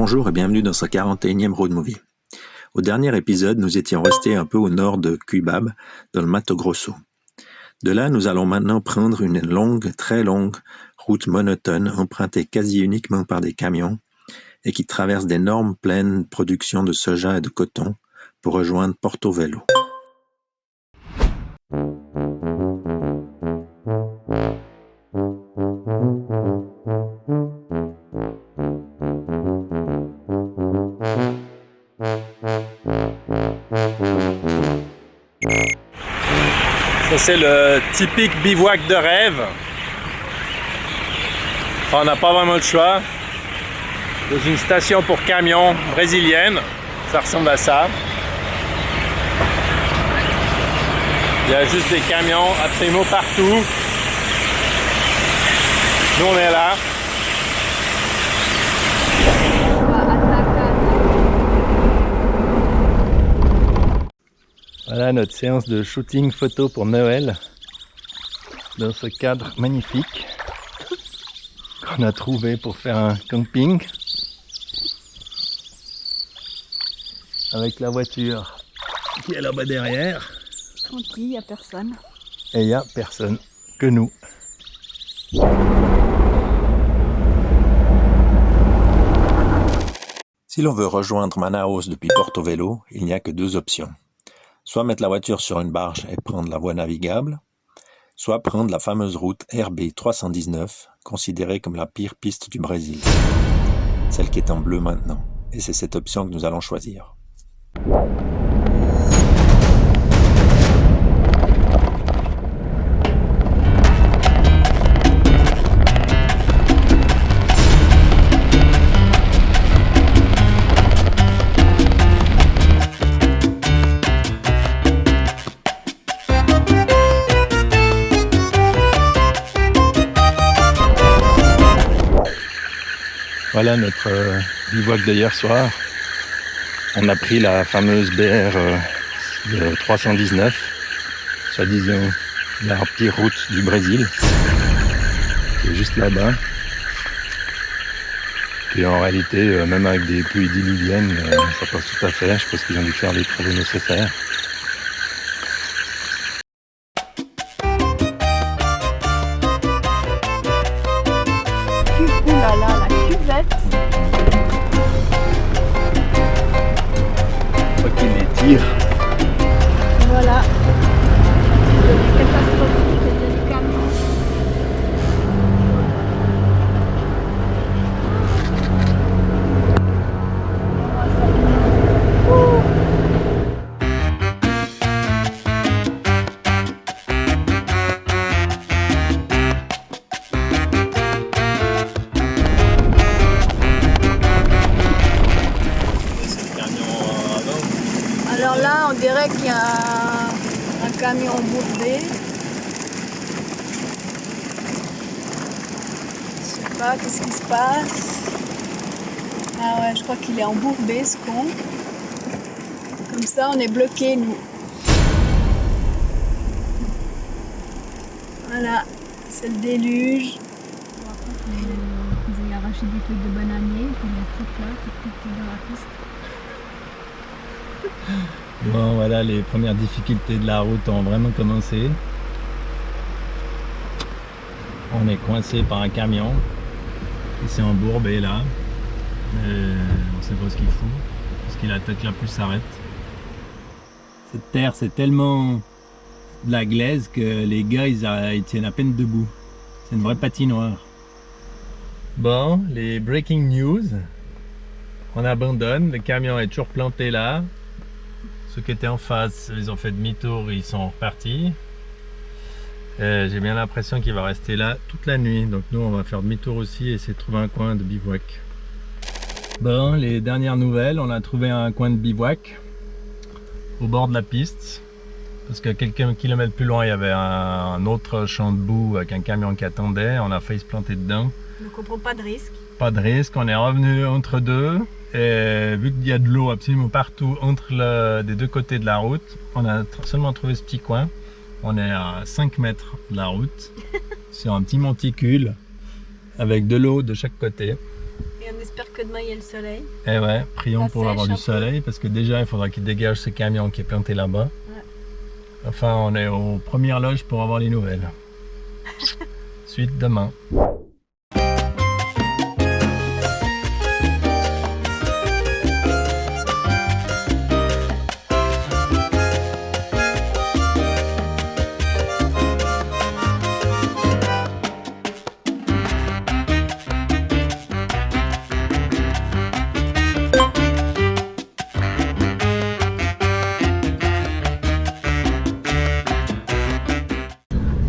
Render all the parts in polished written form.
Bonjour et bienvenue dans ce 41e Road Movie. Au dernier épisode, nous étions restés un peu au nord de Cubab, dans le Mato Grosso. De là, nous allons maintenant prendre une longue, très longue route monotone empruntée quasi uniquement par des camions et qui traverse d'énormes plaines de production de soja et de coton pour rejoindre Porto Velho. Ça c'est le typique bivouac de rêve. Enfin, on n'a pas vraiment le choix. Dans une station pour camions brésilienne, ça ressemble à ça. Il y a juste des camions absolument partout. Nous on est là. Voilà notre séance de shooting photo pour Noël dans ce cadre magnifique qu'on a trouvé pour faire un camping avec la voiture qui est là-bas derrière. Tranquille, il n'y a personne. Et il n'y a personne que nous. Si l'on veut rejoindre Manaus depuis Porto Velho, il n'y a que deux options. Soit mettre la voiture sur une barge et prendre la voie navigable, soit prendre la fameuse route RB 319, considérée comme la pire piste du Brésil. Celle qui est en bleu maintenant. Et c'est cette option que nous allons choisir. Voilà notre bivouac d'hier soir. On a pris la fameuse BR 319, soi-disant la pire route du Brésil, qui est juste là-bas. Et en réalité, même avec des pluies diluviennes, ça passe tout à fait. Je pense qu'ils ont dû faire les travaux nécessaires. Voilà. Catastrophique de camion. Alors là, on dirait qu'il y a un camion embourbé. Je sais pas, qu'est-ce qui se passe? Ah ouais, je crois qu'il est embourbé, ce con. Comme ça, on est bloqué, nous. Voilà, c'est le déluge. Ils ont arraché des feuilles de bananier, puis la coupe là, qui est dans la piste. Bon, voilà, les premières difficultés de la route ont vraiment commencé. On est coincé par un camion qui s'est embourbé là. Et on ne sait pas ce qu'il fout, parce qu'il attaque là, plus s'arrête. Cette terre, c'est tellement de la glaise que les gars, ils tiennent à peine debout. C'est une vraie patinoire. Bon, les breaking news. On abandonne, le camion est toujours planté là. Ceux qui étaient en face, ils ont fait demi-tour, ils sont repartis. J'ai bien l'impression qu'il va rester là toute la nuit. Donc nous, on va faire demi-tour aussi et essayer de trouver un coin de bivouac. Bon, les dernières nouvelles, on a trouvé un coin de bivouac au bord de la piste. Parce que quelques kilomètres plus loin, il y avait un autre champ de boue avec un camion qui attendait. On a failli se planter dedans. Donc on prend pas de risque. Pas de risque, on est revenu entre deux. Et vu qu'il y a de l'eau absolument partout des deux côtés de la route, on a seulement trouvé ce petit coin. On est à 5 mètres de la route, sur un petit monticule, avec de l'eau de chaque côté. Et on espère que demain il y a le soleil. Eh ouais, prions Ça pour avoir sèche du un peu. soleil parce que déjà il faudra qu'il dégage ce camion qui est planté là-bas. Ouais. Enfin, on est aux premières loges pour avoir les nouvelles. Suite demain.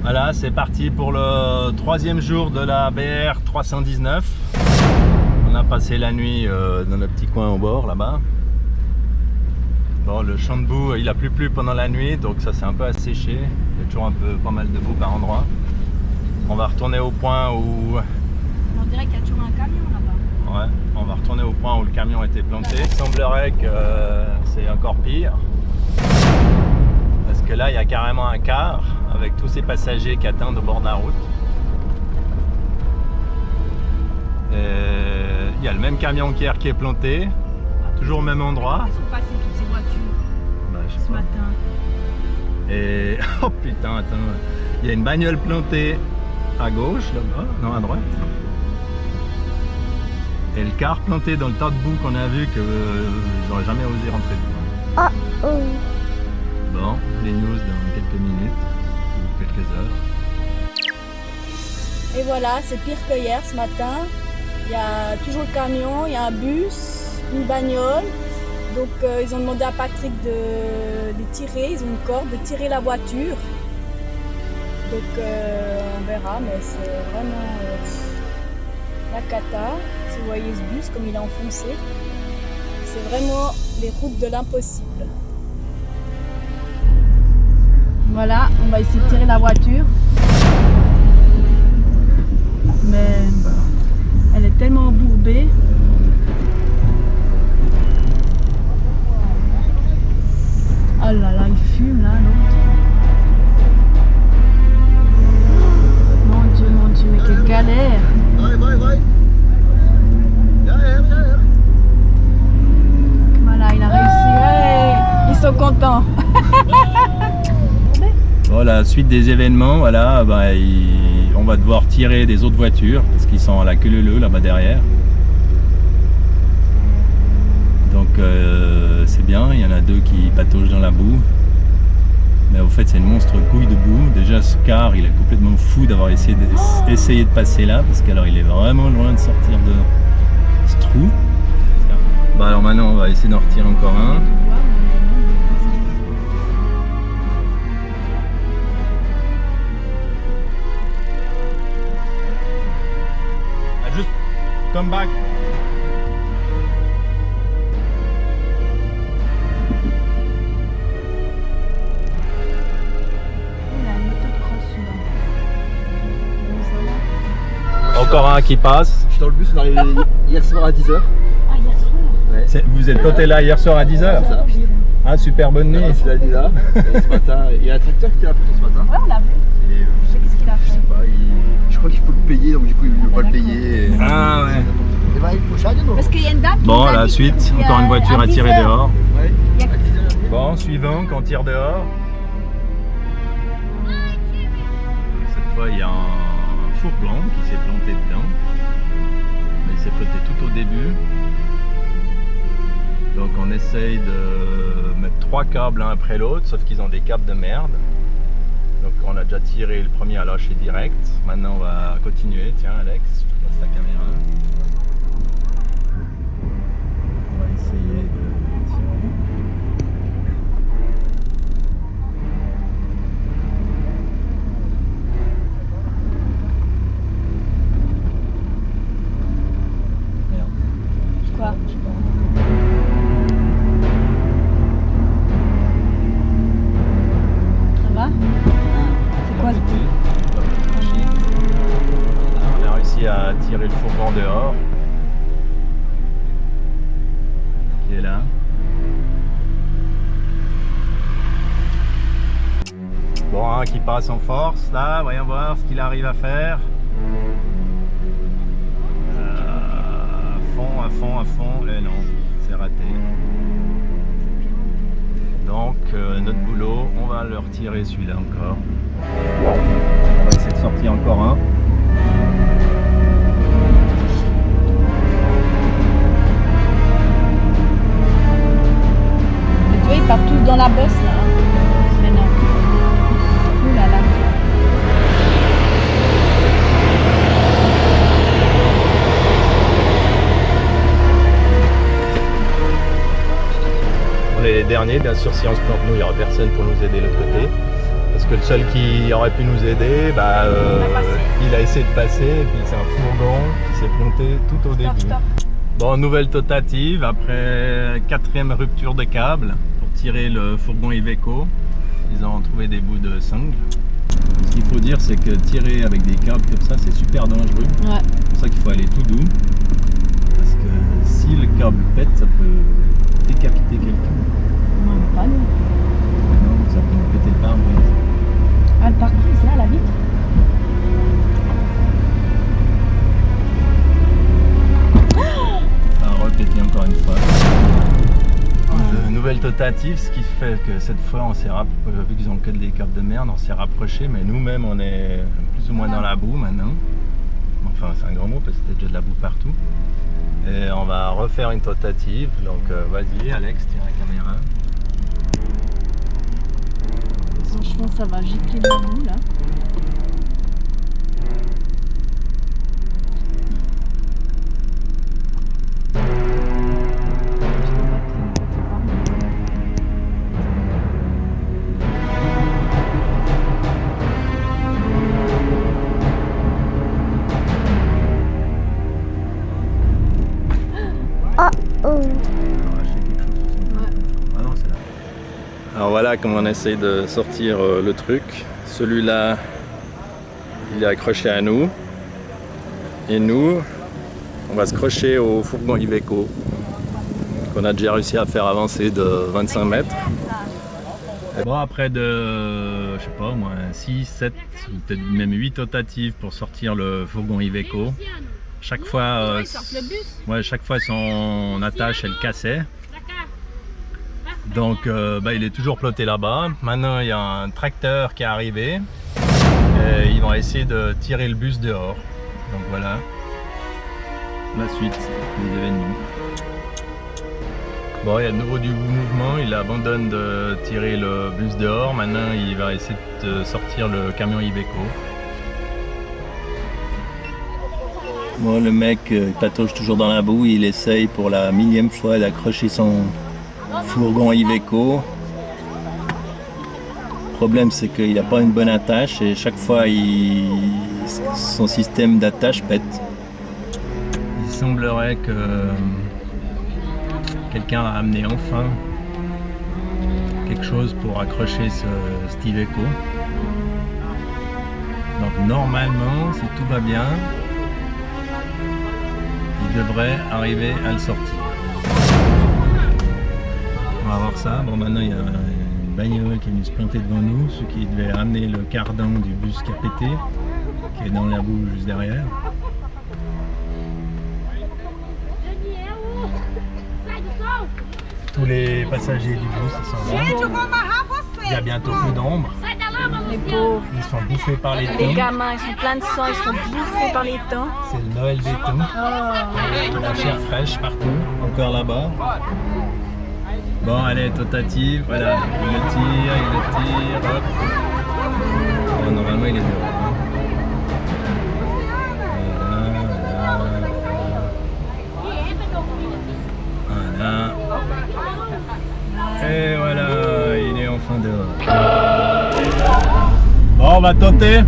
Voilà, c'est parti pour le 3e jour de la BR 319. On a passé la nuit dans le petit coin au bord là-bas. Bon, le champ de boue, il a plus plu pendant la nuit, donc ça s'est un peu asséché. Il y a toujours pas mal de boue par endroit. On va retourner au point où... On dirait qu'il y a toujours un camion là-bas. Ouais, on va retourner au point où le camion était planté. Il semblerait que c'est encore pire. Parce que là, il y a carrément un car avec tous ces passagers qui attendent au bord de la route. Et il y a le même camion qu'hier qui est planté, toujours au même endroit. Ils sont passés toutes ces voitures Bah, je sais ce pas. matin. Et oh putain, attends, il y a une bagnole plantée à gauche là-bas, non à droite. Et le car planté dans le tas de boue qu'on a vu que j'aurais jamais osé rentrer dedans. Bon, les news dans quelques minutes ou quelques heures. Et voilà, c'est pire que hier ce matin. Il y a toujours le camion, il y a un bus, une bagnole. Donc ils ont demandé à Patrick de tirer, ils ont une corde, de tirer la voiture. Donc on verra, mais c'est vraiment la cata. Si vous voyez ce bus comme il est enfoncé, c'est vraiment les routes de l'impossible. Voilà, on va essayer de tirer la voiture. Mais elle est tellement embourbée. Oh là là, il fume là, l'autre. Mon Dieu, mais quelle galère. Voilà, il a réussi. Ouais, ils sont contents. Bon, la suite des événements, voilà, bah, on va devoir tirer des autres voitures parce qu'ils sont à la queue leu là-bas derrière. Donc c'est bien, il y en a 2 qui pataugent dans la boue. Mais au fait c'est une monstre couille de boue. Déjà ce car il est complètement fou d'avoir essayé de passer là parce qu'alors il est vraiment loin de sortir de ce trou. Bah alors maintenant on va essayer d'en retirer encore un. Just come back. Il a une moto de cross celui-là. Encore un qui passe. Je suis dans le bus, on est arrivé hier soir à 10h. Ah, hier soir. Vous êtes planté là hier soir à 10h. Ça. Ah super bonne nuit. Je suis là là. Et ce matin, il y a un tracteur qui l'a pris ce matin. Ouais, on l'a vu. Et Je sais qu'est-ce qu'il a je sais fait. pas, je crois qu'il faut le payer, donc du coup il ne veut pas le payer. Et... Ah ouais. Parce qu'il y a une dame qui Bon nous a la dit suite, qu'il y a encore une voiture à tirer 10 heures. dehors. Ouais, Il y a- à 10h. Bon, suivant, quand on tire dehors. Cette fois, il y a un four blanc qui s'est planté dedans. Mais il s'est planté tout au début. Donc on essaye de mettre 3 câbles l'un après l'autre, sauf qu'ils ont des câbles de merde. Donc on a déjà tiré le premier à lâcher direct. Maintenant on va continuer. Tiens Alex, je te passe la caméra. On va essayer de tirer. Merde. Quoi? Ça va? C'est quoi ce bruit? On a réussi à tirer le fourgon dehors. Qui est là. Bon, un qui passe en force là, voyons voir ce qu'il arrive à faire. et non, c'est raté. Donc notre boulot, on va le retirer celui-là encore. On va essayer de sortir encore un. Mais tu vois, ils partent tous dans la bosse là. Mais non. Ouh là là. On est les derniers, bien sûr, si on se plante nous, il n'y aura personne pour nous aider de l'autre côté. Parce que le seul qui aurait pu nous aider, il a essayé de passer et puis c'est un fourgon qui s'est planté tout au début. Stop. Bon, nouvelle tentative après 4e rupture de câble pour tirer le fourgon Iveco. Ils ont trouvé des bouts de sangle. Ce qu'il faut dire, c'est que tirer avec des câbles comme ça, c'est super dangereux. Ouais. C'est pour ça qu'il faut aller tout doux. Parce que si le câble pète, ça peut décapiter quelqu'un. Non, mais pas nous. Non, ça peut nous péter le pare-brise. Ah, le pare-brise là, la vitre. Ça a repété encore une fois. Nouvelle tentative, ce qui fait que cette fois, on s'est vu qu'ils ont que des câbles de merde, on s'est rapproché, mais nous-mêmes, on est plus ou moins dans la boue maintenant. Enfin, c'est un grand mot parce que c'était déjà de la boue partout. Et on va refaire une tentative. Donc, vas-y, Alex, tiens la caméra. Franchement, ça va gicler de la boue là. Alors voilà comment on essaye de sortir le truc. Celui-là, il est accroché à nous. Et nous, on va se crocher au fourgon Iveco qu'on a déjà réussi à faire avancer de 25 mètres. Bon, après de, je sais pas, au moins 6, 7, ou peut-être même 8 tentatives pour sortir le fourgon Iveco. Chaque fois, chaque fois son attache elle cassait. Donc il est toujours ploté là-bas. Maintenant il y a un tracteur qui est arrivé. Et ils vont essayer de tirer le bus dehors. Donc voilà la suite des événements. Bon, il y a de nouveau du mouvement. Il abandonne de tirer le bus dehors. Maintenant il va essayer de sortir le camion Iveco. Bon, le mec patauge toujours dans la boue. Il essaye pour la 1000e fois d'accrocher son fourgon Iveco. Le problème c'est qu'il n'a pas une bonne attache et chaque fois son système d'attache pète. Il semblerait que quelqu'un a amené enfin quelque chose pour accrocher cet Iveco. Donc normalement, si tout va bien, il devrait arriver à le sortir. On va voir ça. Bon, maintenant il y a une bagnole qui est venue se planter devant nous, ce qui devait amener le cardan du bus qui a pété, qui est dans la boue juste derrière. Tous les passagers du bus s'en vont. Il y a bientôt plus d'ombre. Les pauvres. Ils sont bouffés par les Les temps. gamins, ils sont pleins de sang, ils sont bouffés par les temps. C'est le Noël des temps. La chair fraîche partout, encore là-bas. Bon, allez, tentative, voilà, il le tire, hop. Bon, normalement il est dehors. Voilà. Et voilà, il est enfin dehors. Bon, on va tenter.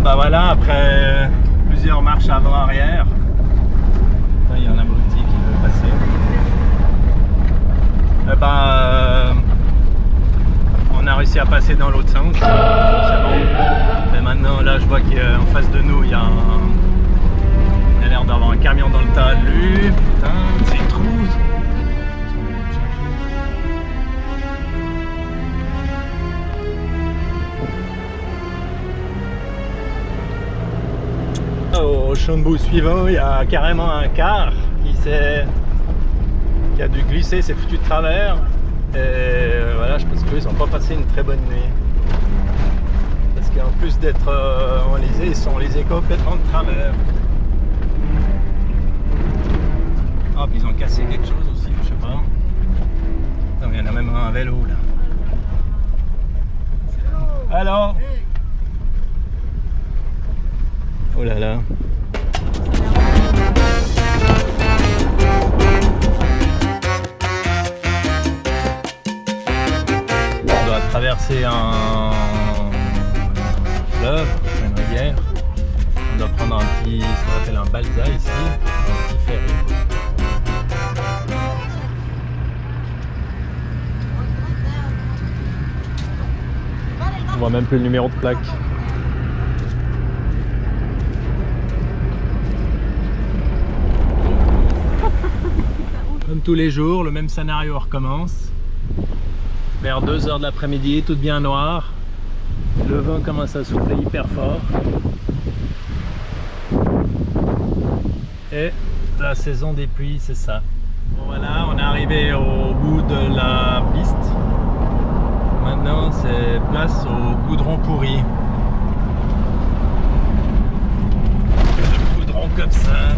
bah voilà, après plusieurs marches avant-arrière, il y a un abruti qui veut passer. Et ben, on a réussi à passer dans l'autre sens, c'est bon. Mais maintenant, là, je vois qu'en face de nous, il y a l'air d'avoir un camion dans le talus. Putain, c'est trop. Au Chambou suivant, il y a carrément un car qui a dû glisser, s'est foutu de travers. Et voilà, je pense qu'ils n'ont pas passé une très bonne nuit. Parce qu'en plus d'être enlisés, ils sont enlisés complètement de travers. Ah, puis ils ont cassé quelque chose aussi, je sais pas. Non, il y en a même un vélo là. Alors? Oh là là. On doit traverser un fleuve, une rivière. On doit prendre un petit, ce qu'on appelle un balsa ici, un petit ferry. On voit même plus le numéro de plaque. Comme tous les jours, le même scénario recommence. Vers 2h de l'après-midi, tout bien noir. Le vent commence à souffler hyper fort. Et la saison des pluies, c'est ça. Bon voilà, on est arrivé au bout de la piste. Maintenant, c'est place au goudron pourri. Le goudron comme ça.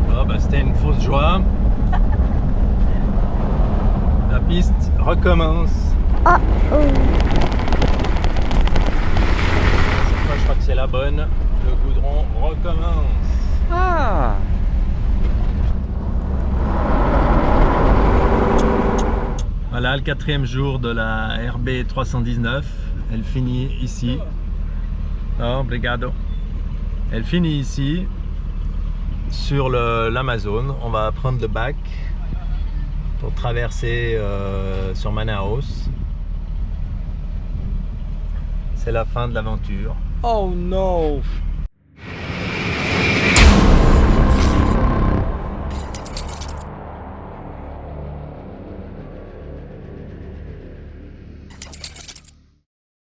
Oh, bah, c'était une fausse joie. La piste recommence. Cette fois, je crois que c'est la bonne. Le goudron recommence. Voilà le 4e jour de la RB 319. Elle finit ici. Oh, obrigado. Elle finit ici sur l'Amazone. On va prendre le bac pour traverser sur Manaus. C'est la fin de l'aventure. Oh non!